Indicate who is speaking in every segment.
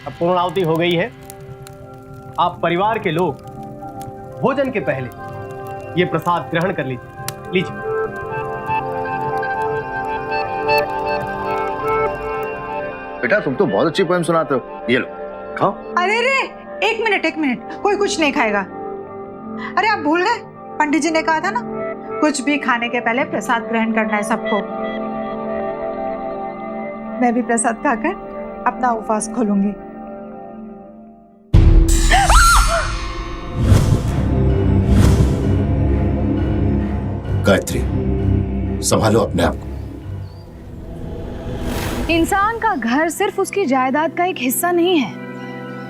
Speaker 1: अब पूर्णाहुति हो गई है। आप परिवार के लोग भोजन के पहले ये प्रसाद ग्रहण कर लीजिए। लीजिए।
Speaker 2: बेटा तुम तो बहुत अच्छी पोएम सुनाते हो, ये लो खाओ।
Speaker 3: अरे रे, एक मिनट, कोई कुछ नहीं खाएगा। अरे आप भूल गए, पंडित जी ने कहा था ना, कुछ भी खाने के पहले प्रसाद ग्रहण करना है सबको। मैं भी प्रसाद खाकर अपना उपवास खोलूंगी।
Speaker 4: गायत्री, संभालो अपने आप को।
Speaker 5: इंसान का घर सिर्फ उसकी जायदाद का एक हिस्सा नहीं है,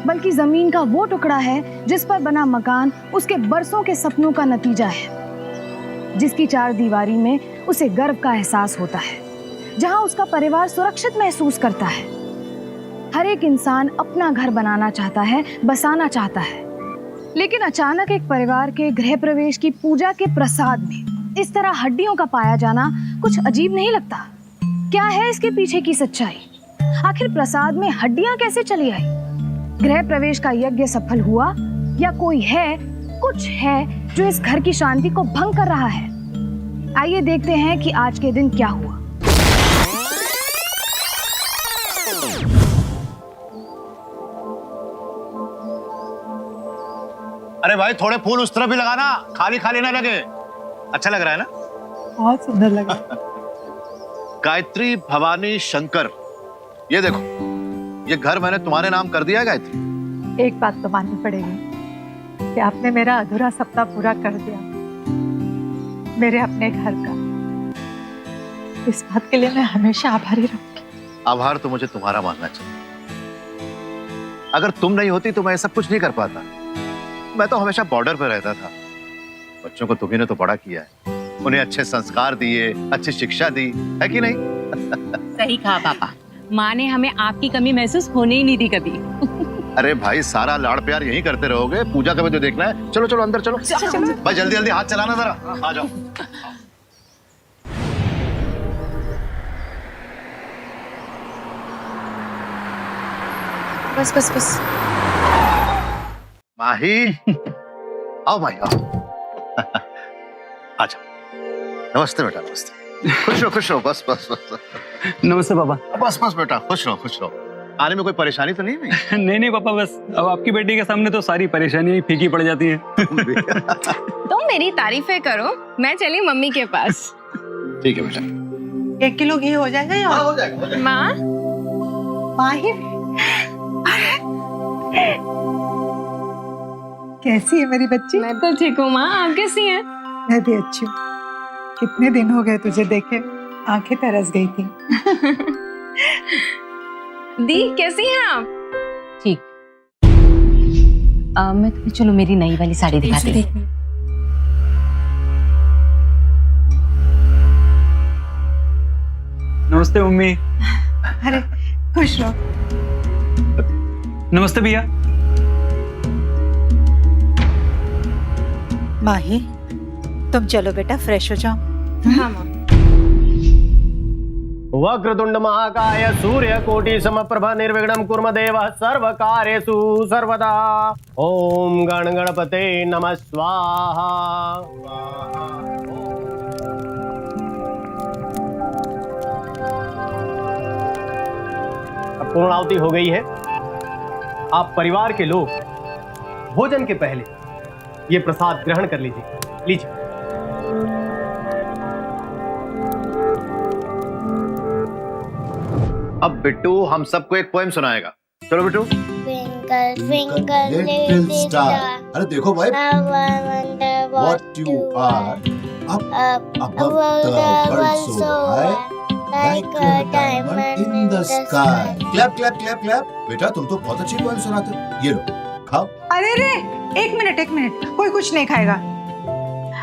Speaker 5: बल्कि जमीन का वो टुकड़ा है जिस पर बना मकान उसके बरसों के सपनों का नतीजा है, जिसकी चार दीवारी में उसे गर्व का एहसास होता है, जहां उसका परिवार सुरक्षित महसूस करता है। हर एक इंसान अपना घर बनाना चाहता है, बसाना चाहता है, लेकिन अचानक एक परिवार के गृह प्रवेश की पूजा के प्रसाद में इस तरह हड्डियों का पाया जाना कुछ अजीब नहीं लगता? क्या है इसके पीछे की सच्चाई? आखिर प्रसाद में हड्डियां कैसे चली आई? गृह प्रवेश का यज्ञ सफल हुआ या कोई है, कुछ है जो इस घर की शांति को भंग कर रहा है? आइए देखते हैं कि आज के दिन क्या हुआ।
Speaker 2: अरे भाई थोड़े फूल उस तरफ भी लगाना, खाली खाली ना लगे। अच्छा लग रहा है ना?
Speaker 3: बहुत सुंदर लगा।
Speaker 2: गायत्री भवानी शंकर, ये देखो, ये घर मैंने तुम्हारे नाम कर दिया है गायत्री।
Speaker 3: एक बात तो माननी पड़ेगी कि आपने मेरा अधूरा सपना पूरा कर दिया, मेरे अपने घर का। इस बात के लिए मैं हमेशा आभारी रहूंगी।
Speaker 2: आभार तो मुझे तुम्हारा मानना चाहिए। अगर तुम नहीं होती तो मैं सब कुछ नहीं कर पाता। मैं तो हमेशा बॉर्डर पर रहता था। बच्चों को तुम्ही ने तो बड़ा किया है, उन्हें अच्छे संस्कार दिए, अच्छी शिक्षा दी, है कि नहीं?
Speaker 6: सही कहा पापा, माँ ने हमें आपकी कमी महसूस होने ही नहीं दी कभी।
Speaker 2: अरे भाई सारा लाड़ प्यार यही करते रहोगे, पूजा का भी तो देखना है। चलो चलो अंदर चलो। भाई जल्दी जल्दी हाथ चलाना जरा, आ जाओ।
Speaker 5: बस बस बस।
Speaker 2: माही, आओ माही आओ। अच्छा, नमस्ते बेटा, नमस्ते। खुश रहो, बस बस बस।
Speaker 7: नमस्ते पापा।
Speaker 2: बस बस बेटा, खुश रहो। आने में कोई परेशानी तो नहीं हुई?
Speaker 7: नहीं पापा, बस अब आपकी बेटी के सामने तो सारी परेशानियां फीकी पड़ जाती हैं।
Speaker 6: तुम मेरी तारीफें करो, मैं चली मम्मी के पास।
Speaker 2: ठीक है बेटा।
Speaker 3: 1 किलो घी हो जाएगा या?
Speaker 2: हो जाएगा।
Speaker 6: माँ,
Speaker 3: माहिर, कैसी है मेरी बच्ची?
Speaker 6: मैं तो ठीक हूँ माँ, आप कैसी हैं?
Speaker 3: मैं भी अच्छी हूँ। कितने दिन हो गए तुझे देखे, आंखें तरस गई थी।
Speaker 6: दी कैसी हैं आप? ठीक। मैं तुम्हें चलो मेरी नई वाली साड़ी दिखाती हूँ।
Speaker 7: नमस्ते मम्मी।
Speaker 3: अरे खुश रहो।
Speaker 7: नमस्ते भैया।
Speaker 3: माही, तुम चलो बेटा, फ्रेश हो जाओ।
Speaker 6: हाँ माँ।
Speaker 1: वक्रतुंड महाकाय सूर्यकोटि समप्रभ निर्विघ्नं कुर्म देवः सर्वकार्येषु सर्वदा। ओम गण गणपते नमः स्वाहा। अब पूर्णाहुति हो गई है। आप परिवार के लोग भोजन के पहले ये प्रसाद ग्रहण कर लीजिए। लीजिए।
Speaker 2: अब बिट्टू हम सबको एक पोएम सुनाएगा। चलो Bittu.
Speaker 8: Twinkle, twinkle, little star,
Speaker 4: अरे देखो भाई,
Speaker 8: how I wonder
Speaker 4: what you are
Speaker 8: up
Speaker 4: above the world so high, like a diamond in the sky. Clap clap clap clap. बेटा तुम तो बहुत अच्छी पोएम सुनाते हो, ये लो खाओ।
Speaker 3: अरे रे, एक मिनट, कोई कुछ नहीं खाएगा।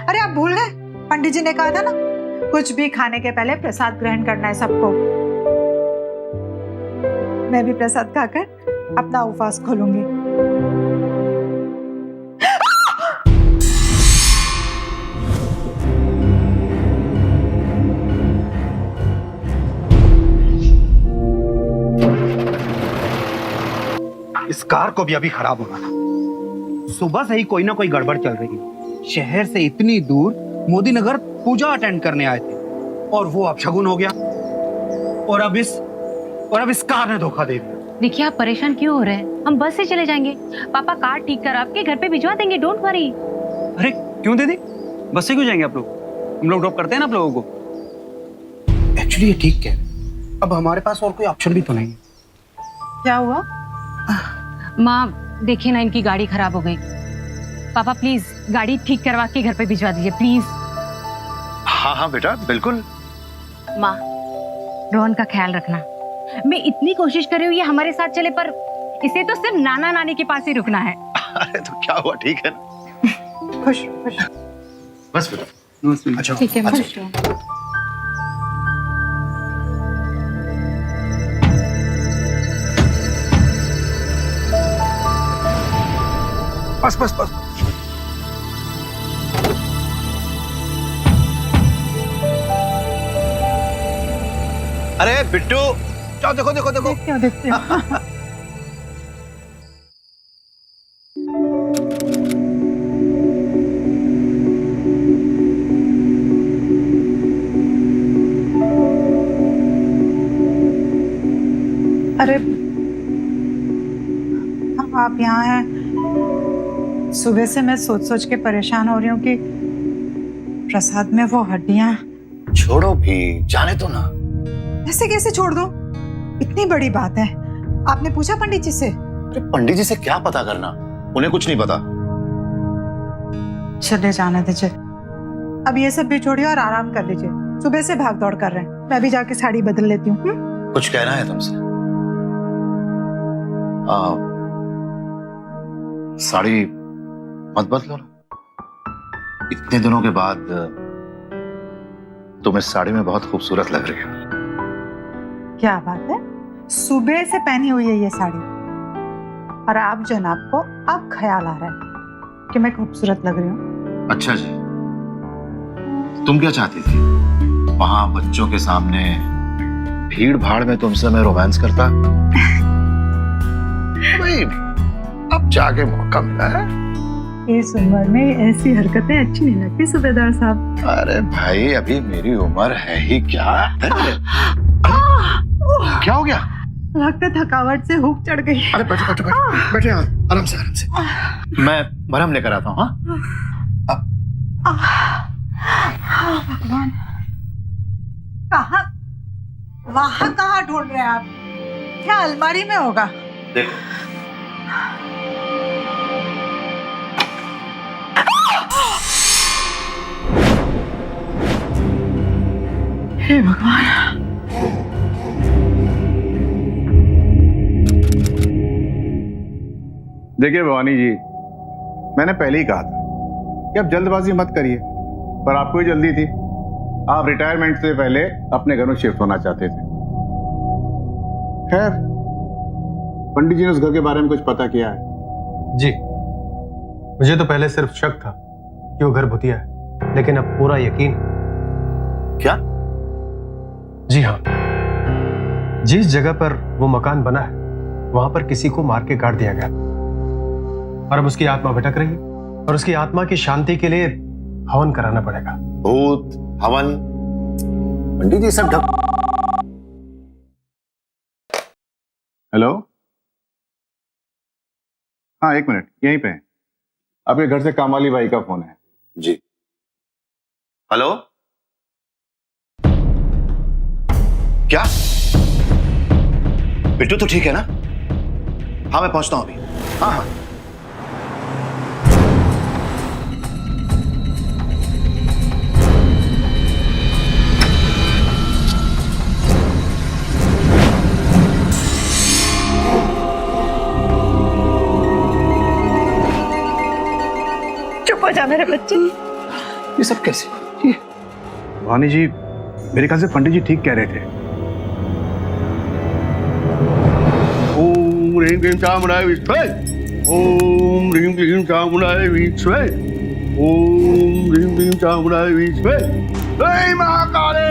Speaker 3: अरे आप भूल गए, पंडित जी ने कहा था ना, कुछ भी खाने के पहले प्रसाद ग्रहण करना है सबको। मैं भी प्रसाद खाकर अपना उपवास खोलूंगी।
Speaker 9: इस कार को भी अभी खराब होना था। सुबह से ही कोई ना कोई गड़बड़ चल रही है। शहर से इतनी दूर मोदी नगर पूजा अटेंड करने आए थे और वो अपशगुन हो गया। और अब इस कार ने धोखा दे दिया।
Speaker 6: देखिए आप परेशान क्यों हो रहे हैं, हम बस से चले जाएंगे। पापा कार ठीक कर आपके घर पे भिजवा देंगे, डोंट वरी।
Speaker 7: अरे क्यों दीदी, बस से क्यों जाएंगे आप लोग? हम लोग ड्रॉप करते हैं ना आप लोगों को।
Speaker 9: एक्चुअली ये ठीक है, अब हमारे पास और कोई ऑप्शन भी तो नहीं है।
Speaker 3: क्या हुआ?
Speaker 6: माँ देखिए ना, इनकी गाड़ी खराब हो गई। पापा प्लीज गाड़ी ठीक करवा के घर पे भिजवा दीजिए प्लीज।
Speaker 2: हाँ हाँ बेटा, बिल्कुल।
Speaker 6: माँ रोहन का ख्याल रखना। मैं इतनी कोशिश कर रही हूँ ये हमारे साथ चले, पर इसे तो सिर्फ नाना नानी के पास ही रुकना है।
Speaker 2: अरे तो क्या हुआ, ठीक है ना।
Speaker 3: खुश खुश।
Speaker 2: बस बेटा।
Speaker 7: नमस्ते।
Speaker 9: अच्छा
Speaker 3: ठीक है,
Speaker 9: अच्छा।
Speaker 3: खुश रहो।
Speaker 9: बस बस बस।
Speaker 2: अरे बिट्टू, जाओ देखो देखो देखो।
Speaker 3: देखते हो। अरे आप यहाँ हैं। सुबह से मैं सोच सोच के परेशान हो रही हूँ कि प्रसाद में वो हड्डियां।
Speaker 2: छोड़ो भी, जाने दो ना।
Speaker 3: ऐसे कैसे छोड़ दो? इतनी बड़ी बात है। आपने पूछा पंडित जी से?
Speaker 2: अरे पंडित जी से क्या पता करना, उन्हें कुछ नहीं पता।
Speaker 3: चले जाने दीजिए, अब ये सब भी छोड़िए और आराम कर लीजिए। सुबह से भाग दौड़ कर रहे हैं, मैं भी जाके साड़ी बदल लेती हूँ।
Speaker 2: कुछ कहना है तुमसे? साड़ी मत बदलो ना। इतने दिनों के बाद तुम इस साड़ी में बहुत खूबसूरत लग रही हो।
Speaker 3: क्या बात है, सुबह से पहनी हुई है ये साड़ी और आप जनाब को अब ख्याल आ रहा है कि मैं खूबसूरत लग रही हूँ?
Speaker 2: अच्छा जी, तुम क्या चाहती थी? वहां बच्चों के सामने भीड़ भाड़ में तुमसे मैं रोमांस करता? भाई अब जाके मौका मिला है।
Speaker 3: इस उम्र में ऐसी हरकतें अच्छी नहीं लगती सूबेदार साहब।
Speaker 2: अरे भाई अभी मेरी उम्र है ही क्या। क्या हो गया?
Speaker 3: लगता है थकावट से हुक चढ़ गई।
Speaker 2: अरे बैठो बैठो बैठो बैठो, आराम से आराम से। मैं मरहम लेकर आता हूँ। हाँ
Speaker 3: भगवान, कहाँ वहाँ कहाँ ढूंढ रहे हैं आप? क्या अलमारी में होगा?
Speaker 2: देखो,
Speaker 3: हे भगवान।
Speaker 10: देखिए भवानी जी, मैंने पहले ही कहा था कि आप जल्दबाजी मत करिए, पर आपको ही जल्दी थी। आप रिटायरमेंट से पहले अपने घर में शिफ्ट होना चाहते थे। खैर, पंडित जी ने उस घर के बारे में कुछ पता किया है?
Speaker 1: जी, मुझे तो पहले सिर्फ शक था कि वो घर भूतिया है, लेकिन अब पूरा यकीन।
Speaker 2: क्या?
Speaker 1: जी हाँ, जिस जगह पर वो मकान बना है वहां पर किसी को मार के काट दिया गया और अब उसकी आत्मा भटक रही है और उसकी आत्मा की शांति के लिए हवन कराना पड़ेगा।
Speaker 2: भूत हवन, पंडित जी सब ढक।
Speaker 10: हेलो, हाँ एक मिनट, यहीं पे है। आपके घर से कामाली बाई का फोन है।
Speaker 2: जी हेलो, क्या बिट्टू तो ठीक है ना? हाँ मैं पहुंचता हूं अभी। हाँ हाँ
Speaker 3: चुप हो जा मेरे बच्चे।
Speaker 9: ये सब कैसे?
Speaker 10: भवानी जी, मेरे ख्याल से पंडित जी ठीक कह रहे थे। ओम ह्रीं क्लीं चामुंडाय विद्महे, ओम ह्रीं क्लीं चामुंडाय विद्महे, ओम ह्रीं क्लीं चामुंडाय विद्महे, जय महाकाली।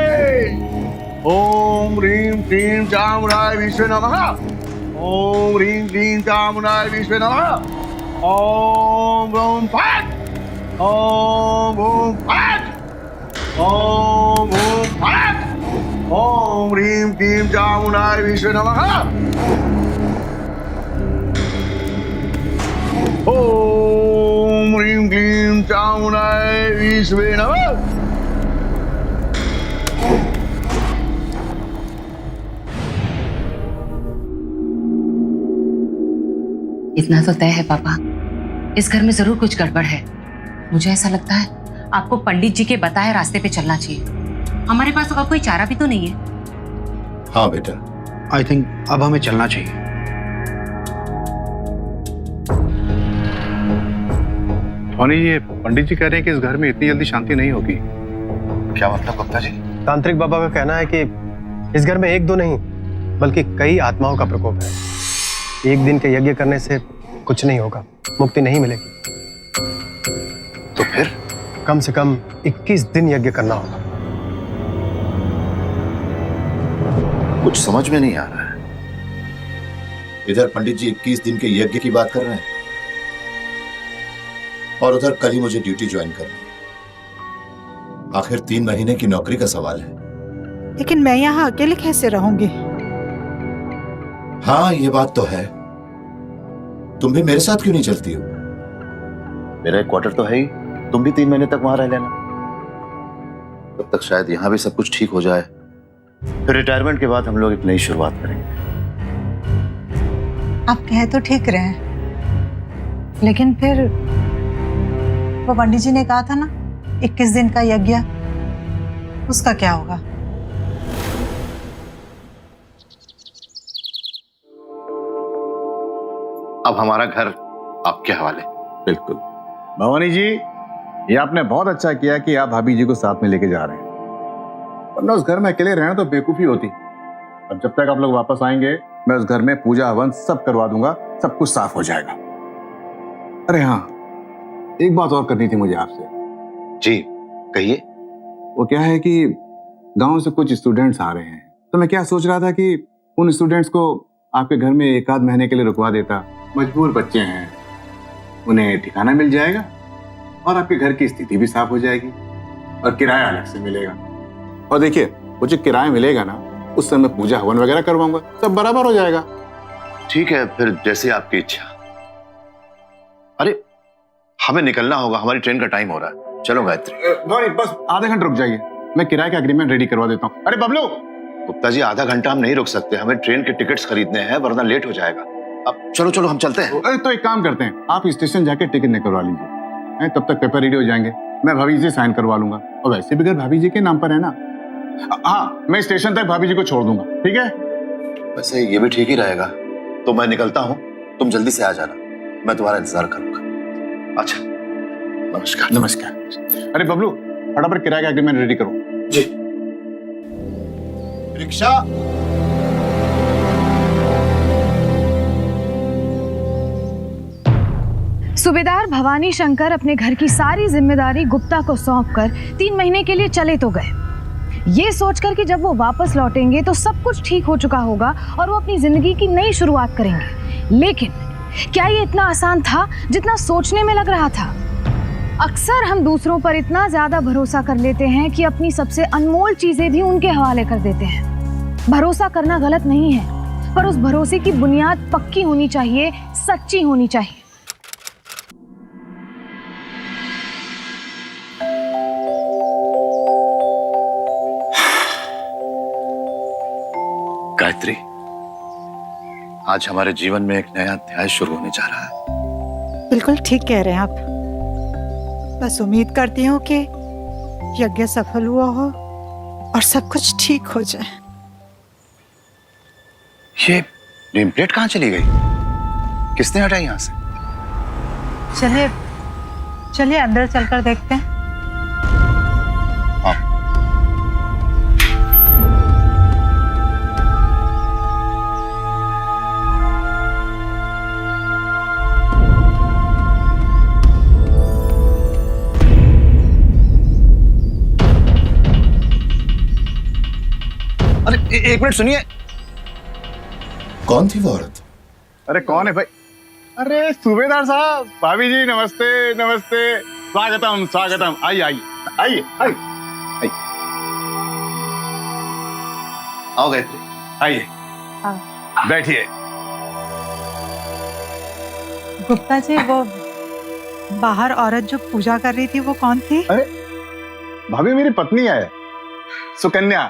Speaker 10: ओम ह्रीं क्लीं चामुंडाय विद्महे नमः, ओम ह्रीं क्लीं चामुंडाय विष्णवे नमः। ओम ओम फट। ओम ओम फट। ओम ओम फट। ओम ह्रीं क्लीं चामुंडाय विष्णवे नमः। ओम ह्रीं क्लीं चामुंडाय विष्णवे नमः।
Speaker 6: इतना तो तय है पापा, इस घर में जरूर कुछ गड़बड़ है। मुझे ऐसा लगता है आपको पंडित जी के बताए रास्ते पे चलना चाहिए। हमारे पास और कोई चारा भी तो नहीं है।
Speaker 4: हाँ बेटा,
Speaker 9: आई थिंक अब हमें चलना चाहिए।
Speaker 10: धोनी, ये पंडित जी कह रहे हैं कि इस घर में इतनी जल्दी शांति नहीं होगी।
Speaker 2: क्या मतलब गुप्ता जी?
Speaker 1: तांत्रिक बाबा का कहना है कि इस घर में एक दो नहीं बल्कि कई आत्माओं का प्रकोप है। एक दिन के यज्ञ करने से कुछ नहीं होगा, मुक्ति नहीं मिलेगी।
Speaker 2: तो फिर
Speaker 1: कम से कम 21 दिन यज्ञ करना होगा।
Speaker 2: कुछ समझ में नहीं आ रहा है।
Speaker 4: इधर पंडित जी 21 दिन के यज्ञ की बात कर रहे हैं और उधर कल ही मुझे ड्यूटी ज्वाइन करनी है। आखिर 3 महीने की नौकरी का सवाल है।
Speaker 3: लेकिन मैं यहाँ अकेले कैसे रहूंगी?
Speaker 4: हाँ, ये बात तो है। तुम भी मेरे साथ क्यों नहीं चलती हो?
Speaker 2: मेरा एक क्वार्टर तो है ही, तुम भी 3 महीने तक वहां रह लेना। तब तक शायद यहाँ भी सब कुछ ठीक हो जाए, फिर रिटायरमेंट के बाद हम लोग एक नई शुरुआत करेंगे।
Speaker 3: आप कहे तो ठीक रहे, लेकिन फिर वो पंडित जी ने कहा था ना 21 दिन का यज्ञ, उसका क्या होगा?
Speaker 2: अब हमारा घर आपके हवाले।
Speaker 10: बिल्कुल भवानी जी, ये आपने बहुत अच्छा किया कि आप भाभी जी को साथ में लेके जा रहे हैं, वरना उस घर में अकेले रहना तो बेवकूफी होती। अब जब तक आप लोग वापस आएंगे, मैं उस घर में पूजा हवन सब करवा दूंगा, सब कुछ साफ हो जाएगा। अरे हाँ, एक बात और करनी थी मुझे आपसे।
Speaker 2: जी कहिए।
Speaker 10: वो क्या है कि गांव से कुछ स्टूडेंट्स आ रहे हैं, तो मैं क्या सोच रहा था कि उन स्टूडेंट्स को आपके घर में 1 आध महीने के लिए रुकवा देता। मजबूर बच्चे हैं, उन्हें ठिकाना मिल जाएगा और आपके घर की स्थिति भी साफ हो जाएगी और किराया अलग से मिलेगा। और देखिए, वो जो किराया मिलेगा ना, उससे मैं पूजा हवन वगैरह करवाऊंगा, सब बराबर हो जाएगा।
Speaker 2: ठीक है, फिर जैसे आपकी इच्छा। अरे हमें निकलना होगा, हमारी ट्रेन का टाइम हो रहा है। चलो गायत्री।
Speaker 10: धोनी, बस आधे घंटे रुक जाइए, मैं किराए का एग्रीमेंट रेडी करवा देता हूँ। अरे बबलू।
Speaker 2: गुप्ता जी, आधा घंटा हम नहीं रुक सकते, हमें ट्रेन के टिकट्स खरीदने हैं, वरना लेट हो जाएगा। अब चलो चलो हम चलते हैं।
Speaker 10: अरे तो एक काम करते हैं, आप स्टेशन जाके टिकट निकलवा लीजिए, तब तक पेपर रेडी हो जाएंगे, मैं भाभी जी साइन करवा लूंगा। और वैसे भी घर भाभी जी के नाम पर है ना। हाँ, मैं स्टेशन तक भाभी जी को छोड़ दूंगा, ठीक है?
Speaker 2: वैसे ये भी ठीक ही रहेगा। तो मैं निकलता हूँ, तुम जल्दी से आ जाना, मैं तुम्हारा इंतजार करूंगा। अच्छा, नमस्कार।
Speaker 10: नमस्कार। अरे बबलू, फटाफट किराए का एग्रीमेंट रेडी करो।
Speaker 2: जी।
Speaker 4: रिक्शा।
Speaker 5: सूबेदार भवानी शंकर अपने घर की सारी जिम्मेदारी गुप्ता को सौंपकर 3 महीने के लिए चले तो गए, ये सोचकर कि जब वो वापस लौटेंगे तो सब कुछ ठीक हो चुका होगा और वो अपनी जिंदगी की नई शुरुआत करेंगे। लेकिन क्या ये इतना आसान था जितना सोचने में लग रहा था? अक्सर हम दूसरों पर इतना ज्यादा भरोसा कर लेते हैं कि अपनी सबसे अनमोल चीजें भी उनके हवाले कर देते हैं। भरोसा करना गलत नहीं है, पर उस भरोसे की बुनियाद पक्की होनी चाहिए, सच्ची होनी चाहिए।
Speaker 2: गायत्री, आज हमारे जीवन में एक नया अध्याय शुरू होने जा रहा है।
Speaker 3: बिल्कुल ठीक कह रहे हैं आप। बस उम्मीद करती हूँ कि यज्ञ सफल हुआ हो और सब कुछ ठीक हो जाए।
Speaker 2: ये नेम प्लेट कहाँ चली गई? किसने हटाई यहाँ से?
Speaker 3: चलिए चलिए अंदर चलकर देखते हैं।
Speaker 2: हाँ। अरे एक मिनट सुनिए।
Speaker 4: कौन थी वो औरत?
Speaker 10: अरे कौन है भाई? अरे सूबेदार साहब, भाभी जी नमस्ते नमस्ते, स्वागतम स्वागतम, आइए आइए आइए आइए
Speaker 2: आओ गायत्री।
Speaker 10: आइए, बैठिए।
Speaker 3: गुप्ता जी, वो बाहर औरत जो पूजा कर रही थी वो कौन थी?
Speaker 10: अरे भाभी मेरी पत्नी है, सुकन्या।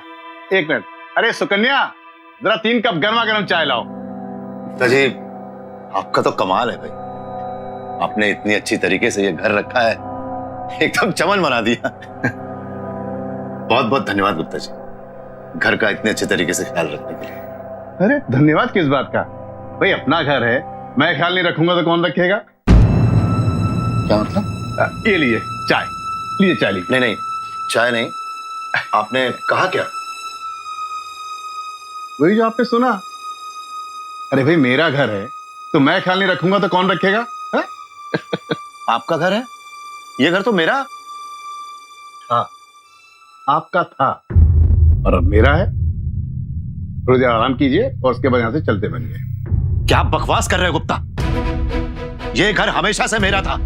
Speaker 10: एक मिनट, अरे सुकन्या, जरा 3 कप गर्मा गर्म चाय लाओ।
Speaker 2: जी आपका तो कमाल है भाई, आपने इतनी अच्छी तरीके से ये घर रखा है, एकदम चमन बना दिया। बहुत बहुत धन्यवाद गुप्ता जी, घर का इतने अच्छे तरीके से ख्याल रखने के लिए।
Speaker 10: अरे धन्यवाद किस बात का भाई, अपना घर है, मैं ख्याल नहीं रखूंगा तो कौन रखेगा?
Speaker 2: क्या मतलब?
Speaker 10: ये लीजिए चाय, लीजिए चाय लीजिए।
Speaker 2: नहीं नहीं, चाय नहीं, आपने कहा क्या?
Speaker 10: वही जो आपने सुना। अरे भाई मेरा घर है तो मैं ख्याल नहीं रखूंगा तो कौन रखेगा? है?
Speaker 2: आपका घर है, ये घर तो मेरा।
Speaker 10: हाँ, आपका था और अब मेरा है। थोड़ी देर आराम कीजिए और उसके बाद यहां से चलते बनिए।
Speaker 2: क्या आप बकवास कर रहे हो गुप्ता? ये घर हमेशा से मेरा था,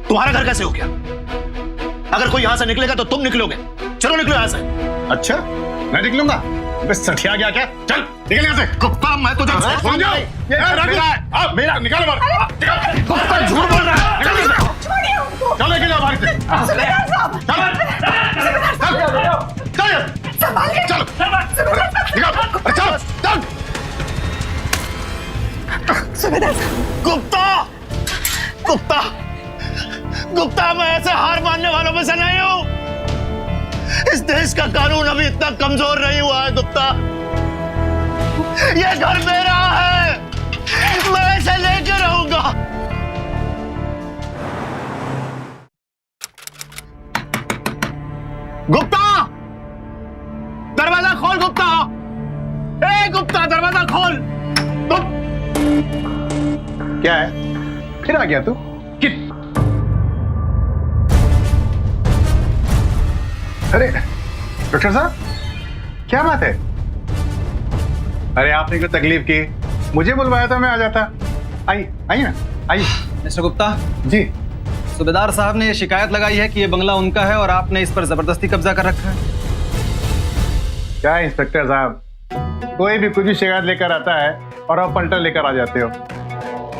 Speaker 2: तुम्हारा घर कैसे हो गया? अगर कोई यहां से निकलेगा तो तुम निकलोगे। चलो निकलो यहां से।
Speaker 10: अच्छा, मैं निकलूंगा? बस सठिया गया क्या? चल निकल यहां से।
Speaker 2: गुप्ता मैं तुझे
Speaker 10: सुन जाओ, ये मेरा है। अब मेरा निकालो बाहर।
Speaker 2: गुप्ता झूठ बोल रहा है।
Speaker 10: निकल यहां से। चलो निकल जाओ बाहर से। चलो
Speaker 2: गुप्ता गुप्ता गुप्ता, मैं ऐसे हार मानने वालों में से नहीं हूं। इस देश का कानून अभी इतना कमजोर नहीं हुआ है गुप्ता। ये घर मेरा है, मैं इसे लेके रहूंगा। गुप्ता, दरवाजा खोल गुप्ता। ए गुप्ता, दरवाजा खोल।
Speaker 10: क्या है, फिर आ गया तू? अरे डॉक्टर साहब, क्या बात है? अरे आपने जो तकलीफ की, मुझे बुलवाया था, मैं आ जाता। आइए आइए ना, आइए।
Speaker 7: मिस्टर गुप्ता
Speaker 10: जी।
Speaker 7: सूबेदार साहब ने शिकायत लगाई है कि ये बंगला उनका है और आपने इस पर जबरदस्ती कब्जा कर रखा है।
Speaker 10: क्या है इंस्पेक्टर साहब, कोई भी कुछ भी शिकायत लेकर आता है और आप पलटा लेकर आ जाते हो।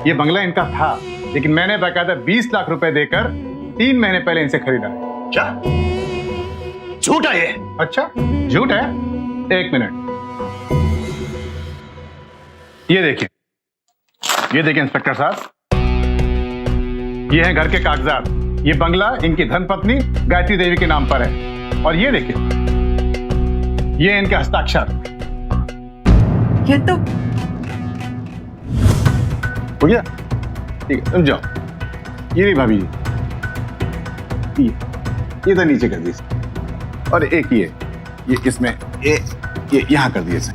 Speaker 10: ये बंगला इनका था, लेकिन मैंने बकायदा 20 लाख रुपए देकर 3 महीने पहले इनसे खरीदा है।
Speaker 2: क्या झूठ है ये?
Speaker 10: अच्छा झूठ है? एक मिनट, ये देखिए इंस्पेक्टर साहब, ये है घर के कागजात। ये बंगला इनकी धर्मपत्नी गायत्री देवी के नाम पर है और ये देखिए, ये इनके हस्ताक्षर।
Speaker 3: ये तो
Speaker 10: हो गया? ठीक है, तुम जाओ। ये नहीं भाभी जी, ये तो नीचे कर दीजिए और एक ये इसमें ये यहां कर दिए सर।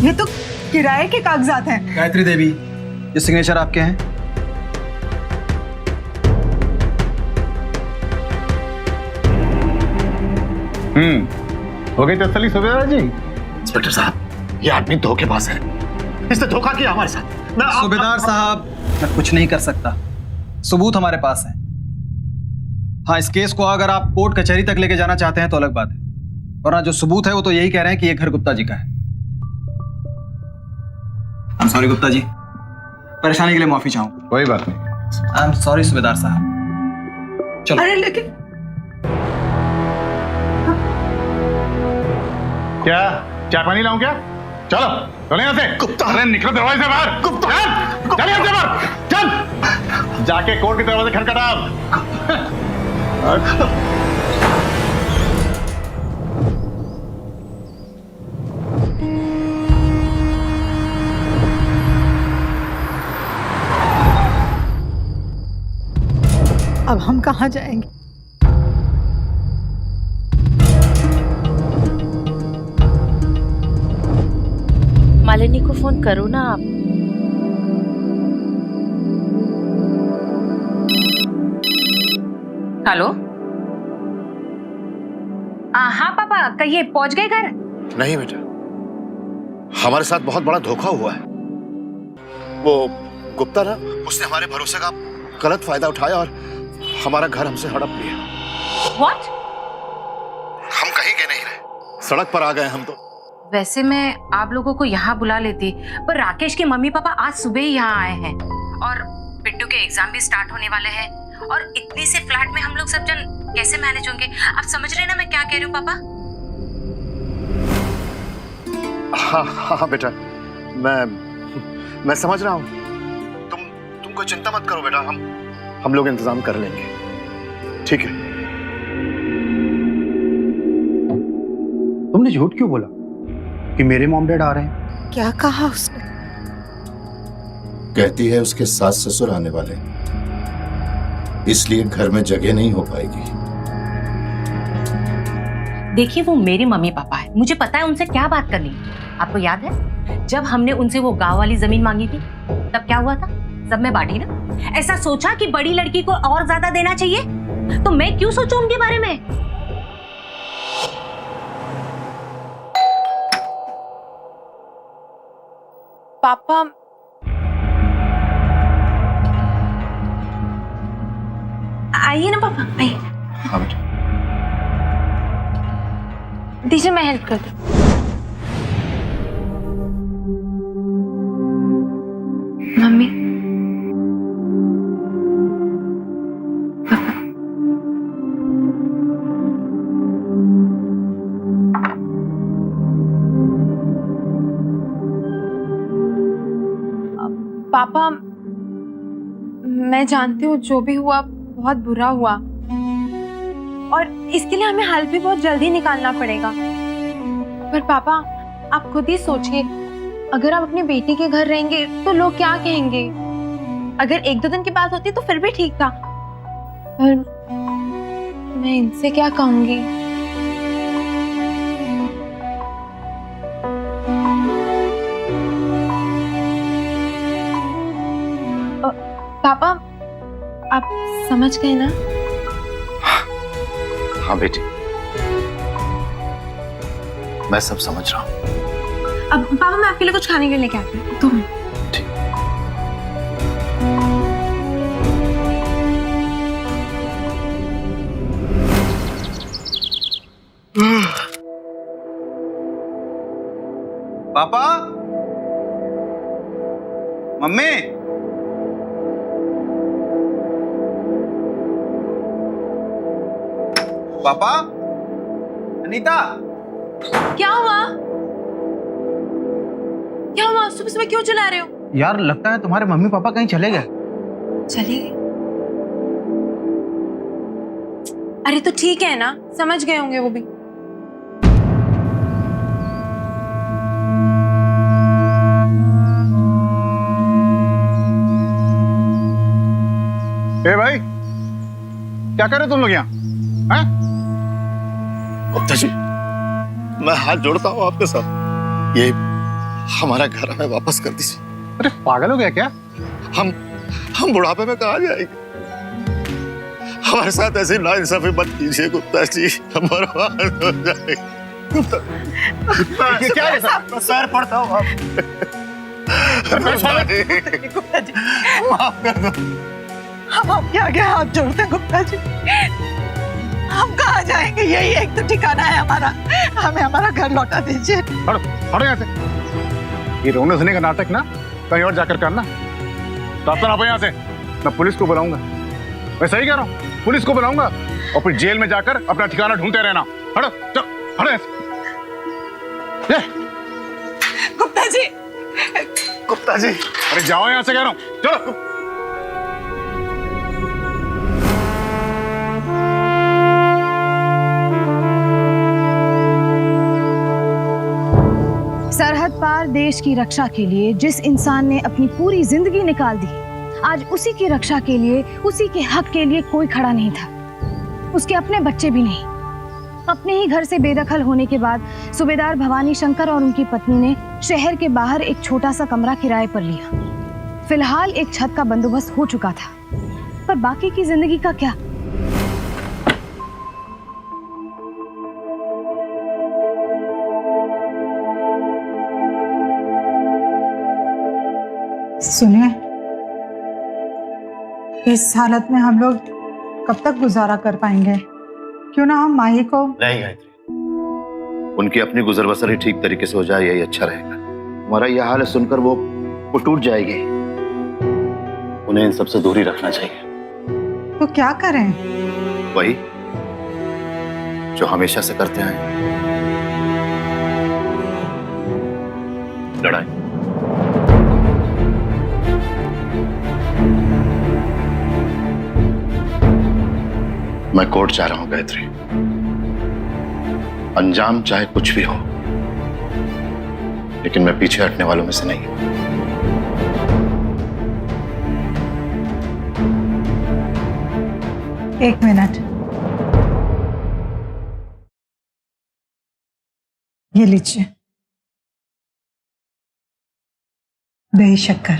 Speaker 3: ये तो किराए के कागजात हैं।
Speaker 7: गायत्री देवी, ये सिग्नेचर आपके हैं?
Speaker 10: हो गई तसल्ली सूबेदार जी?
Speaker 2: इंस्पेक्टर साहब, ये आदमी धोखेबाज है, इसने धोखा किया हमारे साथ।
Speaker 7: सूबेदार साहब, मैं कुछ नहीं कर सकता, सबूत हमारे पास है। हाँ, इस केस को अगर आप कोर्ट कचहरी तक लेके जाना चाहते हैं तो अलग बात है, वरना जो सबूत है वो तो यही कह रहे हैं कि ये घर गुप्ता जी का है। I am sorry Gupta ji, परेशानी के लिए माफी चाहूंगा।
Speaker 10: कोई बात नहीं।
Speaker 7: आई एम सॉरी सूबेदार साहब। चलो।
Speaker 3: अरे लेकिन
Speaker 10: क्या चाय पानी लाऊं क्या? चलो चलो यहां से।
Speaker 2: गुप्ता,
Speaker 10: अरे निकलो दरवाजे से बाहर।
Speaker 2: गुप्ता,
Speaker 10: चल यहां से बाहर, चल जाके कोर्ट के दरवाजे खटखटा।
Speaker 3: अब हम कहाँ जाएंगे?
Speaker 11: मालिनी को फोन करो ना आप।
Speaker 6: हेलो। हाँ पापा, कहिए, पहुंच गए घर?
Speaker 2: नहीं बेटा, हमारे साथ बहुत बड़ा धोखा हुआ है। वो गुप्ता ना, उसने हमारे भरोसे का गलत फायदा उठाया और हमारा घर हमसे हड़प लिया।
Speaker 6: What?
Speaker 2: हम कहीं के नहीं रहे, सड़क पर आ गए हम तो।
Speaker 6: वैसे मैं आप लोगों को यहाँ बुला लेती, पर राकेश के मम्मी पापा आज सुबह ही यहाँ आए हैं और पिट्टू के एग्जाम भी स्टार्ट होने वाले हैं और इतनी से फ्लैट में हम लोग सब जन कैसे मैनेज होंगे? आप समझ रहे हैं ना मैं क्या कह रही हूँ पापा?
Speaker 2: हाँ हाँ बेटा, मैं समझ रहा हूँ। तुम कोई चिंता मत करो बेटा, हम लोग इंतजाम कर लेंगे, ठीक है?
Speaker 9: तुमने झूठ क्यों बोला कि मेरे मॉम डैड आ रहे हैं?
Speaker 3: क्या कहा उसने?
Speaker 4: कहती है उसके सास ससुर आने वाले, इसलिए घर में जगह नहीं हो पाएगी।
Speaker 6: देखिए वो मेरे मम्मी पापा है, मुझे पता है उनसे क्या बात करनी है। आपको याद है जब हमने उनसे वो गांव वाली जमीन मांगी थी तब क्या हुआ था? सब में बांटी ना। ऐसा सोचा कि बड़ी लड़की को और ज्यादा देना चाहिए, तो मैं क्यों सोचूं उनके बारे में?
Speaker 11: पापा आइए ना पापा, आइए।
Speaker 2: हाँ बेटा।
Speaker 11: दीजिए मैं हेल्प कर दूं। मम्मी पापा, मैं जानती हूँ जो भी हुआ बहुत बुरा हुआ और इसके लिए हमें हल भी बहुत जल्दी निकालना पड़ेगा। पर पापा आप खुद ही सोचिए, अगर आप अपनी बेटी के घर रहेंगे तो लोग क्या कहेंगे? अगर एक दो दिन की बात होती तो फिर भी ठीक था, पर मैं इनसे क्या कहूंगी? पापा आप समझ गए ना?
Speaker 2: हाँ बेटी, मैं सब समझ रहा हूँ।
Speaker 11: अब पापा मैं आपके लिए कुछ खाने के लिए लेके आती हूँ। तुम
Speaker 2: ठीक।
Speaker 7: पापा, मम्मी, पापा, अनीता,
Speaker 11: क्या हुआ? क्या हुआ? सुबह सुबह क्यों चिल्ला रहे हो?
Speaker 9: यार लगता है तुम्हारे मम्मी पापा कहीं चले गए।
Speaker 11: चले गए? अरे तो ठीक है ना, समझ गए होंगे वो भी।
Speaker 10: ए भाई, क्या कर रहे हो तुम लोग यहाँ? हैं?
Speaker 2: गुप्ता जी, मैं हाथ जोड़ता हूँ आपके साथ, ये हमारा घर हमें वापस कर दीजिए।
Speaker 10: अरे पागल हो गया क्या?
Speaker 2: हम बुढ़ापे में कहाँ जाएंगे? हमारे साथ ऐसी नाइंसाफी मत कीजिए गुप्ता जी, हम बर्बाद हो जाएंगे। गुप्ता
Speaker 10: ये क्या है सर?
Speaker 2: पैर पड़ता हूँ आप।
Speaker 3: गुप्ता जी
Speaker 2: माफ कर दो।
Speaker 3: हम आपके आगे हाथ जोड़ते हैं गुप्ता जी, हम कहाँ जाएंगे? यही एक तो ठिकाना है हमारा, हमें हमारा घर लौटा दीजिए।
Speaker 10: हटो हटो यहाँ से। ये रोने धोने का नाटक ना कहीं और जाकर करना। तो आप ना यहाँ से, मैं पुलिस को बुलाऊंगा। मैं सही कह रहा हूँ, पुलिस को बुलाऊंगा और फिर जेल में जाकर अपना ठिकाना ढूंढते रहना। हटो चलो, हटो यहाँ से।
Speaker 3: गुप्ता जी,
Speaker 2: गुप्ता जी,
Speaker 10: अरे जाओ यहाँ से कह रहा हूँ, चलो।
Speaker 5: सरहद पार देश की रक्षा के लिए जिस इंसान ने अपनी पूरी जिंदगी निकाल दी, आज उसी की रक्षा के लिए, उसी के हक के लिए कोई खड़ा नहीं था। उसके अपने बच्चे भी नहीं। अपने ही घर से बेदखल होने के बाद सूबेदार भवानी शंकर और उनकी पत्नी ने शहर के बाहर एक छोटा सा कमरा किराए पर लिया। फिलहाल एक छत का बंदोबस्त हो चुका था, पर बाकी की जिंदगी का क्या?
Speaker 3: सुनिए, इस हालत में हम लोग कब तक गुजारा कर पाएंगे? क्यों ना हम माही को।
Speaker 2: नहीं गायत्री, उनकी अपनी गुजर बसर ही ठीक तरीके से हो जाए, यही अच्छा रहेगा। हमारा यह हाल सुनकर वो टूट जाएगी। उन्हें इन सबसे दूरी रखना चाहिए।
Speaker 3: तो क्या करें?
Speaker 2: वही जो हमेशा से करते आए, लड़ाई। मैं कोर्ट जा रहा हूं गायत्री। अंजाम चाहे कुछ भी हो, लेकिन मैं पीछे हटने वालों में से नहीं हूं।
Speaker 3: एक मिनट, ये लीजिए दही शक्कर।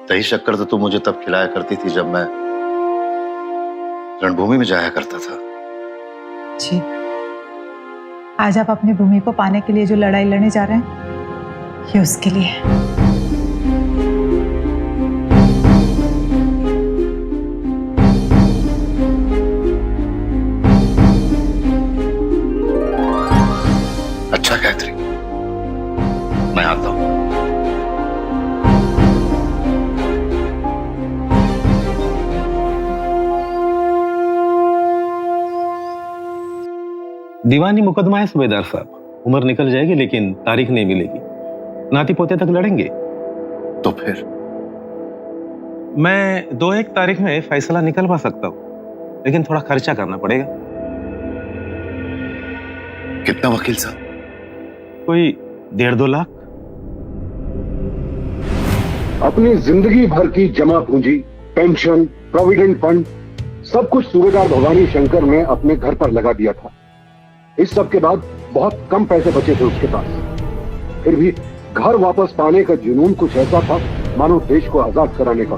Speaker 2: दही शक्कर तो तू मुझे तब खिलाया करती थी जब मैं रणभूमि में जाया करता था।
Speaker 3: जी, आज आप अपनी भूमि को पाने के लिए जो लड़ाई लड़ने जा रहे हैं, ये उसके लिए है।
Speaker 2: अच्छा गायत्री, मैं आता हूं।
Speaker 12: दीवानी मुकदमा है सूबेदार साहब, उम्र निकल जाएगी लेकिन तारीख नहीं मिलेगी। नाती पोते तक लड़ेंगे।
Speaker 2: तो फिर
Speaker 12: मैं 2-1 तारीख में फैसला निकलवा सकता हूं, लेकिन थोड़ा खर्चा करना पड़ेगा।
Speaker 2: कितना वकील साहब?
Speaker 12: कोई 1.5-2 लाख।
Speaker 13: अपनी जिंदगी भर की जमा पूंजी, पेंशन, प्रोविडेंट फंड, सब कुछ सूबेदार भवानी शंकर ने अपने घर पर लगा दिया था। इस सब के बाद बहुत कम पैसे बचे थे उसके पास। फिर भी घर वापस पाने का जुनून कुछ ऐसा था मानो देश को आजाद कराने का।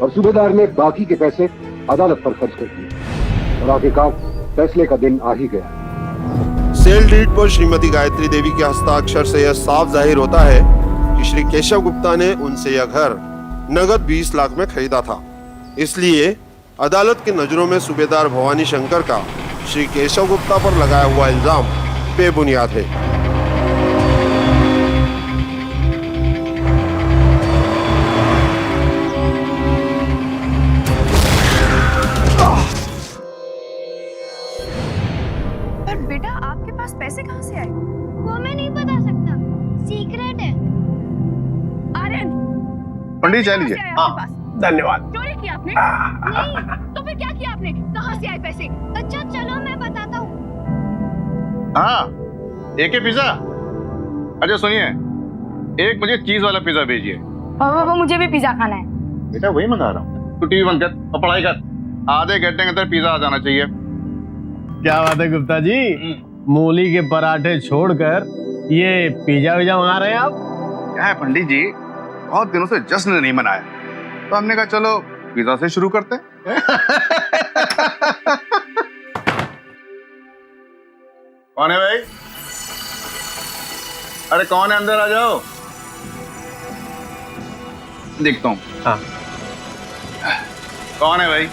Speaker 13: और सूबेदार ने बाकी के पैसे अदालत पर खर्च कर दिए और आखिरकार फैसले का दिन आ ही गया।
Speaker 14: सेल डीड पर श्रीमती गायत्री देवी के हस्ताक्षर से यह साफ जाहिर होता है कि श्री केशव गुप्ता ने उनसे यह घर नगद 20 लाख में खरीदा था। इसलिए अदालत की नजरों में सूबेदार भवानी शंकर का श्री केशव गुप्ता पर लगाया हुआ इल्जाम बेबुनियाद है।
Speaker 5: पर बेटा, आपके पास पैसे कहाँ से आए?
Speaker 8: वो मैं नहीं बता सकता, सीक्रेट है।
Speaker 5: आर्यन,
Speaker 2: पंडित चाय लीजिए।
Speaker 5: हाँ,
Speaker 1: धन्यवाद।
Speaker 5: चोरी की आपने?
Speaker 8: नहीं।
Speaker 5: तो फिर क्या किया आपने? कहाँ से आए पैसे?
Speaker 8: अच्छा चलो मैं बताता हूँ।
Speaker 15: हाँ, एक ही पिज्जा। अच्छा सुनिए, एक मुझे चीज वाला पिज्जा भेजिए।
Speaker 11: पापा, मुझे भी पिज्जा खाना है।
Speaker 15: बेटा वही मंगा रहा हूँ। तू टीवी बंद कर और पढ़ाई कर। आधे घंटे के अंदर पिज्जा आ जाना चाहिए।
Speaker 1: क्या बात है गुप्ता जी, मूली के पराठे छोड़कर ये पिज्जा विजा मंगा रहे हैं आप?
Speaker 15: क्या है पंडित जी, बहुत दिनों से जश्न नहीं मनाया, तो हमने कहा चलो पिज्जा से शुरू करते हैं। कौन है भाई? अरे कौन है, अंदर आ जाओ। देखता हूँ।
Speaker 1: हाँ,
Speaker 15: कौन है भाई?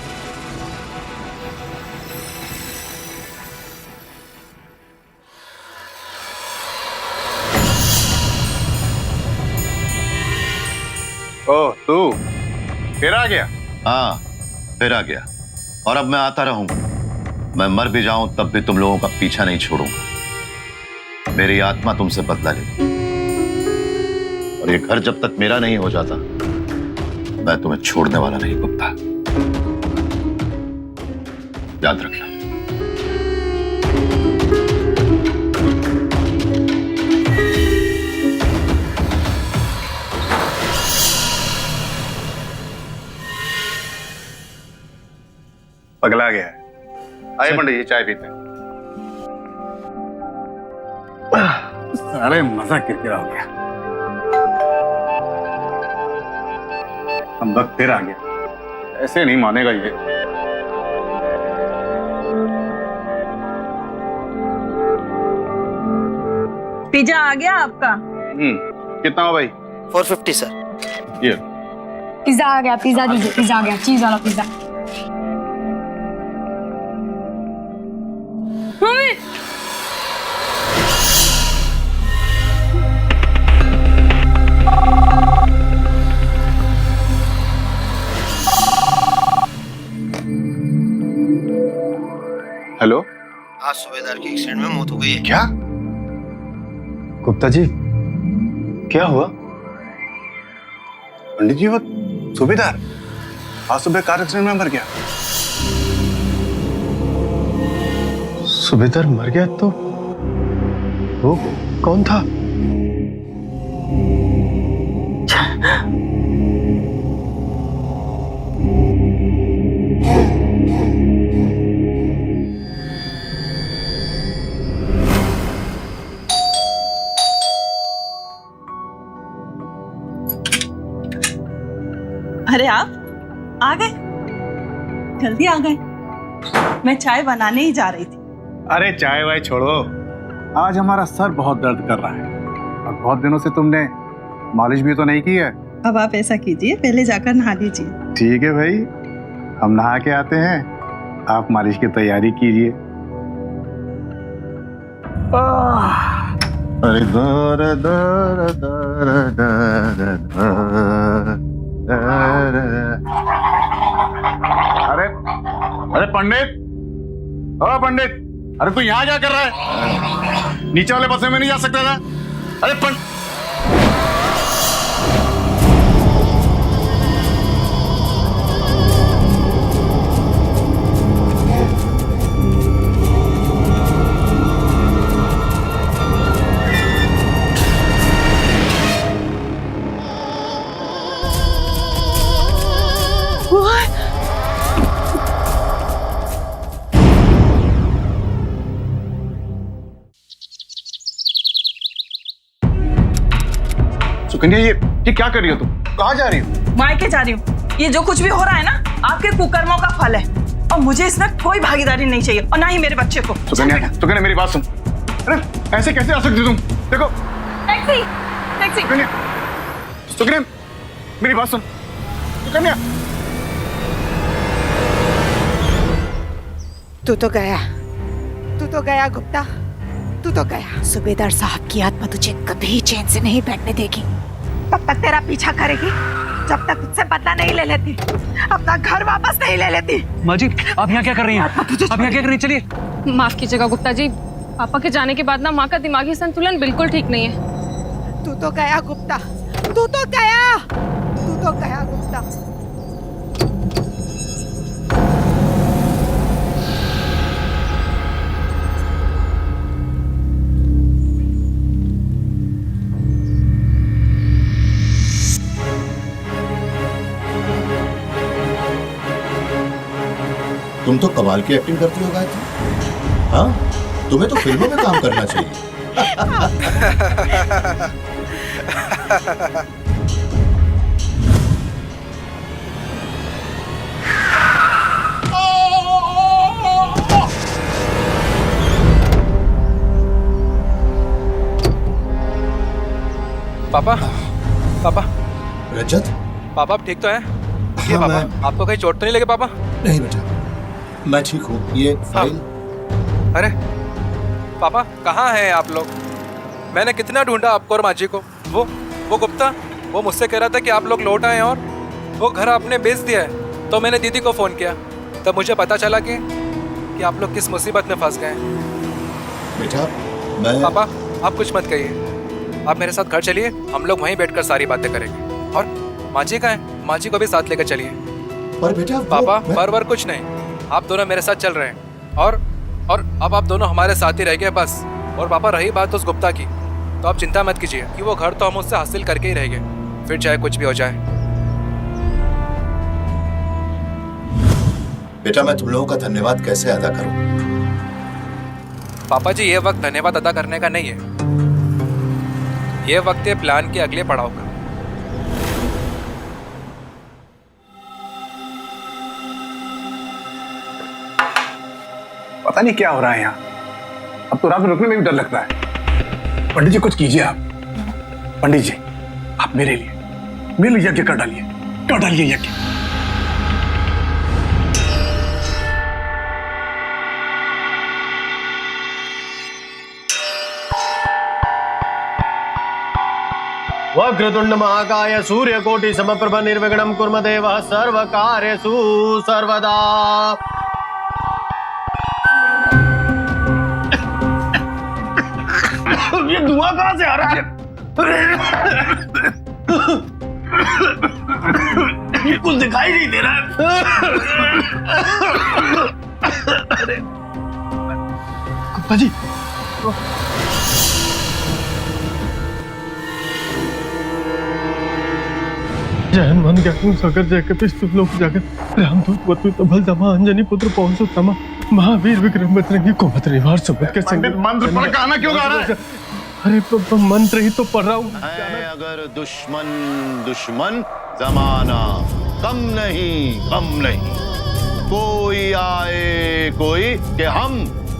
Speaker 15: ओह तू फिर आ गया?
Speaker 2: हाँ, फिर आ गया। और अब मैं आता रहूंगा। मैं मर भी जाऊं तब भी तुम लोगों का पीछा नहीं छोड़ूंगा। मेरी आत्मा तुमसे बदला लेगी और ये घर जब तक मेरा नहीं हो जाता, मैं तुम्हें छोड़ने वाला नहीं गुप्ता। याद रखना।
Speaker 15: पगला गया है। आइए पंडित जी, चाय पीते हैं।
Speaker 12: अरे मजा किरकिरा हो गया। हम वक्त फिर आ गया।
Speaker 15: ऐसे नहीं मानेगा ये।
Speaker 3: पिज्जा आ गया आपका?
Speaker 15: कितना हो भाई?
Speaker 16: 450 सर।
Speaker 15: ये
Speaker 8: पिज्जा आ गया, पिज्जा दीजिए, पिज्जा आ गया, चीज वाला पिज्जा। Mummy
Speaker 10: hello.
Speaker 16: आज सूबेदार की एक्सीडेंट में मौत हो गई है।
Speaker 10: क्या?
Speaker 1: गुप्ता जी, क्या हुआ?
Speaker 10: पंडित जी, वो सूबेदार आज सुबह कार एक्सीडेंट में मर गया।
Speaker 1: सूबेदार मर गया? तो वो कौन था?
Speaker 17: अरे आप आ गए, जल्दी आ गए। मैं चाय बनाने ही जा रही थी।
Speaker 10: अरे चाय वाय छोड़ो, आज हमारा सर बहुत दर्द कर रहा है और बहुत दिनों से तुमने मालिश भी तो नहीं की है।
Speaker 17: अब आप ऐसा कीजिए, पहले जाकर नहा लीजिए।
Speaker 10: ठीक है भाई, हम नहा के आते हैं, आप मालिश की तैयारी कीजिए।
Speaker 2: अरे दर दर दर दर दर।
Speaker 10: अरे अरे पंडित, ओ पंडित, अरे तू यहाँ क्या कर रहा है? नीचे वाले बसे में नहीं जा सकता था? अरे सुकन्या, ये क्या कर रही हो तुम? कहाँ जा रही हो?
Speaker 17: मायके जा रही हूँ। ये जो कुछ भी हो रहा है ना, आपके कुकर्मों का फल है और मुझे इसमें कोई भागीदारी नहीं चाहिए और ना ही मेरे बच्चे को।
Speaker 10: सुकन्या, मेरी बात सुन। अरे ऐसे कैसे आ सकती तुम? देखो,
Speaker 17: टैक्सी, टैक्सी।
Speaker 10: सुकन्या, मेरी बात सुन। सुकन्या,
Speaker 3: तू तो गया गुप्ता, तू तो गया। सूबेदार साहब की आत्मा तुझे कभी चैन से नहीं बैठने देगी। तब तक तेरा पीछा करेगी जब तक तुझसे बदला नहीं ले लेती, अपना घर वापस नहीं ले लेती।
Speaker 7: माँ जी, आप यहाँ क्या कर रही हैं? आप यहाँ क्या कर रही हैं? चलिए।
Speaker 11: माफ कीजिएगा गुप्ता जी, पापा के जाने के बाद ना माँ का दिमागी संतुलन बिल्कुल ठीक नहीं है।
Speaker 3: तू तो गया गुप्ता, तू तो गया गुप्ता।
Speaker 4: तुम तो कमाल की एक्टिंग करती हो गायत्री। हाँ, तुम्हें तो फिल्मों में काम करना चाहिए।
Speaker 18: पापा, पापा,
Speaker 4: रजत,
Speaker 18: पापा आप ठीक तो हैं?
Speaker 4: हाँ,
Speaker 18: पापा, आपको कहीं चोट तो नहीं लगे पापा?
Speaker 4: नहीं बेटा, मैं ठीक हूँ। ये फाइल।
Speaker 18: अरे पापा, कहाँ हैं आप लोग? मैंने कितना ढूंढा आपको और माजी को। वो गुप्ता, वो मुझसे कह रहा था कि आप लोग लौट आए और वो घर आपने बेच दिया है। तो मैंने दीदी को फ़ोन किया, तब मुझे पता चला कि आप लोग किस मुसीबत में फंस गए।
Speaker 4: बेटा, मैं...
Speaker 18: पापा, आप कुछ मत कहिए, आप मेरे साथ घर चलिए, हम लोग वहीं बैठकर सारी बातें करेंगे। और माजी कहाँ है? माजी को भी साथ लेकर चलिए।
Speaker 4: पर बेटा,
Speaker 18: पापा, पर कुछ नहीं, आप दोनों मेरे साथ चल रहे हैं और अब आप दोनों हमारे साथ ही रह गए बस। और पापा, रही बात उस गुप्ता की, तो आप चिंता मत कीजिए कि वो घर तो हम उससे हासिल करके ही रहेंगे, फिर चाहे कुछ भी हो जाए।
Speaker 4: बेटा, मैं तुम लोगों का धन्यवाद कैसे अदा करूं?
Speaker 18: पापा जी, ये वक्त धन्यवाद अदा करने का नहीं है, ये वक्त है प्लान के अगले पड़ाव का।
Speaker 10: पता नहीं क्या हो रहा है यहाँ। अब तो रात में रुकने में भी डर लगता है। पंडित जी, कुछ कीजिए आप। पंडित जी, आप मेरे लिए मिल यज्ञ कर डालिए यज्ञ।
Speaker 1: वक्रतुंड महाकाय सूर्यकोटि समप्रभ निर्विघ्नं कुर्म देवः सर्वकार्येषु सर्वदा। ये धुआं कहां से आ रहा है? ये कुछ दिखाई नहीं दे रहा है। अरे गुप्ता जी, जय हनुमान ज्ञान सागर जय कपीश लोक जागर रामदूत वतु तबल दमा अंजनी पुत्र पौंसु तमा महावीर विक्रम बजरंगी कुमत निवार सुबत के संग
Speaker 15: मंत्र पढ़ गाना क्यों गा रहा है?
Speaker 1: अरे मंत्र ही तो पढ़ रहा हूँ।
Speaker 2: अगर दुश्मन जमाना कम नहीं कोई आए कोई कि हम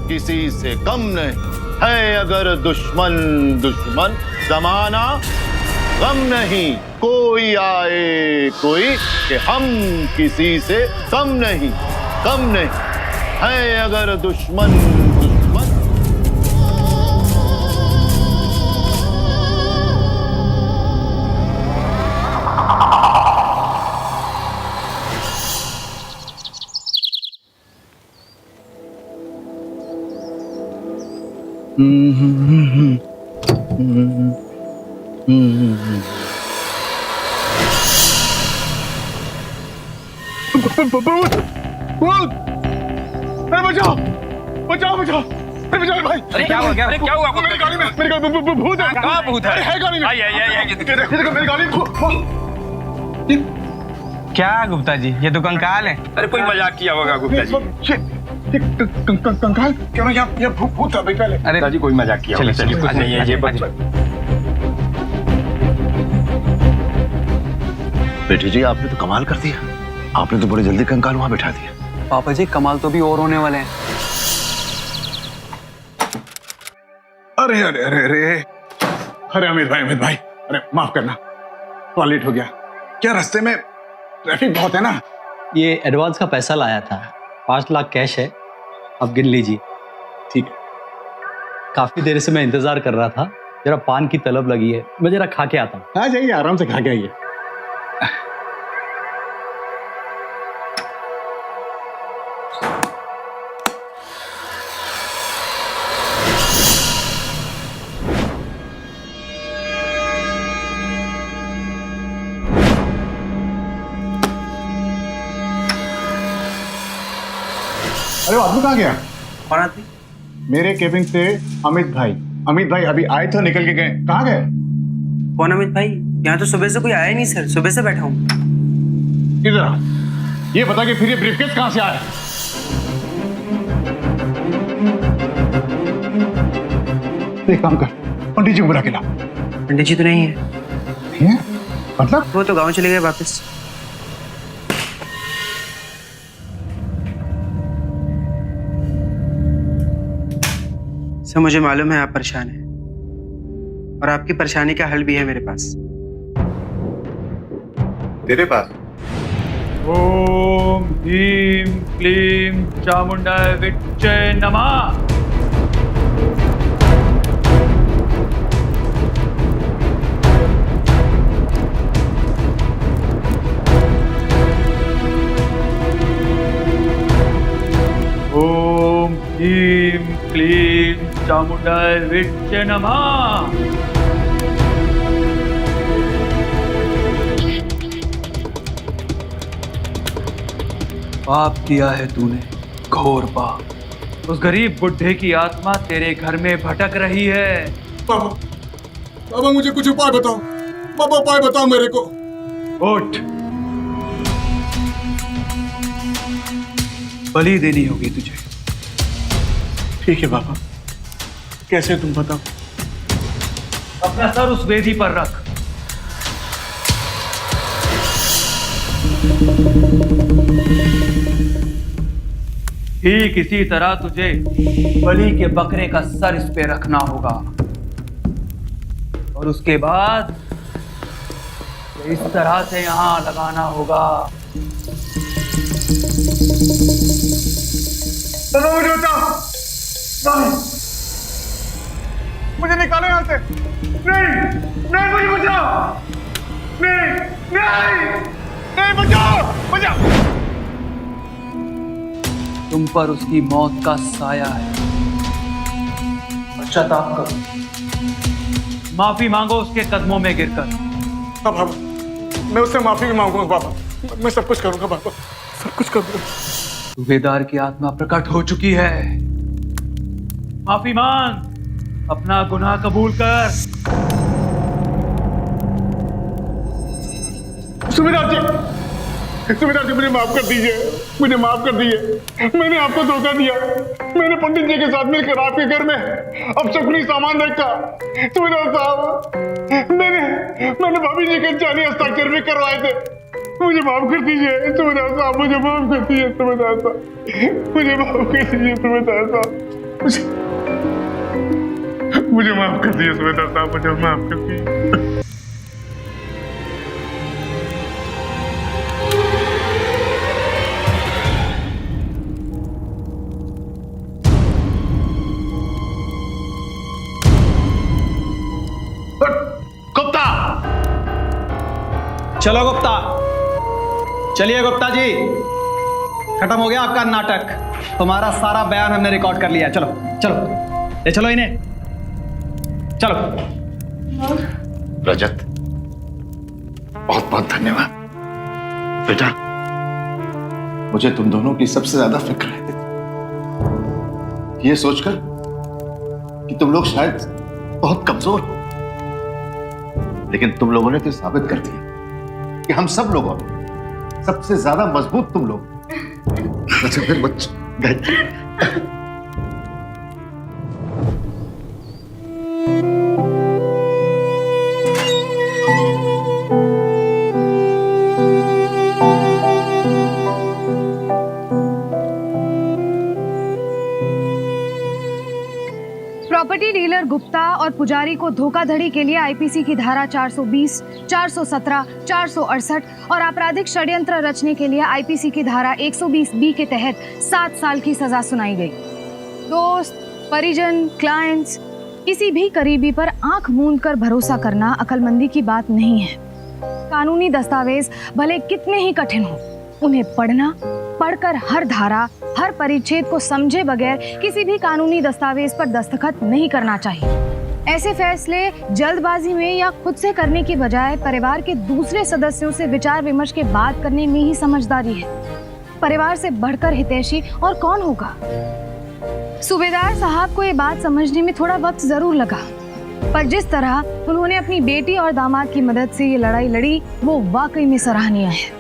Speaker 2: किसी से कम नहीं है। अगर दुश्मन जमाना गम नहीं कोई आए कोई कि हम किसी से कम नहीं है। अगर दुश्मन
Speaker 15: बचाओ भाई।
Speaker 18: अरे क्या हुआ
Speaker 15: मेरी गाड़ी में भूत है।
Speaker 18: कहाँ भूत है?
Speaker 15: है गाड़ी में। देखो मेरी गाड़ी
Speaker 19: क्या गुप्ता जी, ये तो कंकाल है।
Speaker 18: अरे कोई मजाक किया होगा गुप्ता जी।
Speaker 15: कंकाल क्यों ना? ये भूत था पहले।
Speaker 19: अरे
Speaker 18: जी कोई मजाक किया होगा। चलिए ये
Speaker 2: बेटी जी, आपने तो कमाल कर दिया। आपने तो बड़ी जल्दी कंकाल वहां बैठा दिया।
Speaker 7: पापा जी कमाल तो भी और होने वाले हैं।
Speaker 10: अरे अरे अरे अरे अरे अमित भाई, अरे माफ करना, थोड़ा लेट हो गया। क्या रास्ते में ट्रैफिक बहुत है ना?
Speaker 19: ये एडवांस का पैसा लाया था, 5 लाख कैश है, अब गिन लीजिए।
Speaker 10: ठीक है।
Speaker 19: काफी देर से मैं इंतजार कर रहा था, जरा पान की तलब लगी है, मैं जरा खा के आता हूँ।
Speaker 10: आ जाइए, आराम से खा के आइए। अरे आदमी कहाँ गया?
Speaker 19: कौन आदमी?
Speaker 10: मेरे केबिन से अमित भाई अभी आए थे, निकल के गए। कहाँ गए?
Speaker 19: कौन अमित भाई? यहाँ तो सुबह से कोई आया नहीं सर, सुबह से बैठा हूँ।
Speaker 10: इधर ये बता कि फिर ये ब्रीफकेस कहाँ से आया? एक काम कर, पंडित जी को बुला के ला।
Speaker 19: पंडित जी तो नहीं है।
Speaker 10: मतलब?
Speaker 19: वो तो गाँव चले गए वापस। सर मुझे मालूम है आप परेशान हैं, और आपकी परेशानी का हल भी है मेरे पास।
Speaker 10: तेरे पास?
Speaker 20: ओम ह्रीं क्लीं चामुंडाय विच्चे नमः। ओम ह्रीं क्लीं चामुंडाय विच्चे नमः।
Speaker 9: पाप किया है तूने, घोर पाप। उस गरीब बुढ़े की आत्मा तेरे घर में भटक रही है।
Speaker 15: बाबा मुझे कुछ उपाय बताओ। बाबा उपाय बताओ मेरे को।
Speaker 9: उठ, बलि देनी होगी तुझे।
Speaker 10: ठीक है बाबा, कैसे तुम बताओ?
Speaker 9: अपना सर उस वेदी पर रख। ठीक इसी तरह तुझे बलि के बकरे का सर इस पे रखना होगा, और उसके बाद
Speaker 20: इस तरह से यहाँ लगाना होगा।
Speaker 15: मुझे बचाओ, मुझे निकालो यहाँ से। नहीं मुझे बचाओ, नहीं बचाओ।
Speaker 20: तुम पर उसकी मौत का साया है। पश्चाताप करो, माफी मांगो उसके कदमों में गिरकर।
Speaker 15: बाबा, मैं उससे माफी भी मांगूंगा बाबा। मैं सब कुछ करूंगा बाबा, सब कुछ करूंगा।
Speaker 20: सूबेदार की आत्मा प्रकट हो चुकी है। माफी मांग, अपना गुनाह कबूल कर।
Speaker 15: सूबेदार जी मुझे माफ कर दीजिए, मुझे माफ कर दीजिए। मैंने आपको धोखा दिया। मैंने पंडित जी के साथ मिलकर आपके घर में अपशकुनी सामान रखा। सूबेदार साहब, मैंने भाभी जी के जाली हस्ताक्षर भी करवाए थे। मुझे माफ कर दीजिए सूबेदार साहब, मुझे माफ कर दीजिए सूबेदार साहब, मुझे माफ कर दीजिए सूबेदार साहब, मुझे माफ कर दीजिए सूबेदार साहब, मुझे माफ कर दीजिए।
Speaker 2: गुप्ता,
Speaker 7: चलो गुप्ता, चलिए गुप्ता जी, खत्म हो गया आपका नाटक। तुम्हारा सारा बयान हमने रिकॉर्ड कर लिया। चलो चलो, ले चलो इन्हें, चलो।
Speaker 2: रजत, बहुत बहुत धन्यवाद बेटा। मुझे तुम दोनों की सबसे ज्यादा फिक्र है, ये सोचकर कि तुम लोग शायद बहुत कमजोर हो, लेकिन तुम लोगों ने तो साबित कर दिया कि हम सब लोगों में सबसे ज्यादा मजबूत तुम लोग। अच्छा फिर बच्चे
Speaker 5: प्रॉपर्टी डीलर गुप्ता और पुजारी को धोखाधड़ी के लिए आईपीसी की धारा 420, 417, 468 और आपराधिक षड्यंत्र रचने के लिए आईपीसी की धारा 120B के तहत 7 साल की सजा सुनाई गई। दोस्त, परिजन, क्लाइंट्स, किसी भी करीबी पर आंख मूंद कर भरोसा करना अक्लमंदी की बात नहीं है। कानूनी दस्तावेज भले कितने ही कठिन हो, उन्हें पढ़कर हर धारा, हर परिच्छेद को समझे बगैर किसी भी कानूनी दस्तावेज पर दस्तखत नहीं करना चाहिए। ऐसे फैसले जल्दबाजी में या खुद से करने की बजाय परिवार के दूसरे सदस्यों से विचार विमर्श के बाद करने में ही समझदारी है। परिवार से बढ़कर हितैषी और कौन होगा? सूबेदार साहब को ये बात समझने में थोड़ा वक्त जरूर लगा, पर जिस तरह उन्होंने अपनी बेटी और दामाद की मदद से ये लड़ाई लड़ी, वो वाकई में सराहनीय है।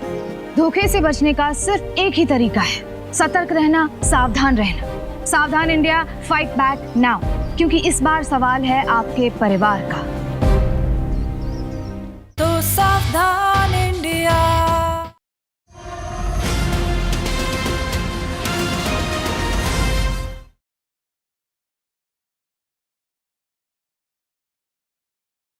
Speaker 5: धोखे से बचने का सिर्फ एक ही तरीका है, सतर्क रहना, सावधान रहना। सावधान इंडिया, फाइट बैक नाउ, क्योंकि इस बार सवाल है आपके परिवार का।
Speaker 3: तो सावधान।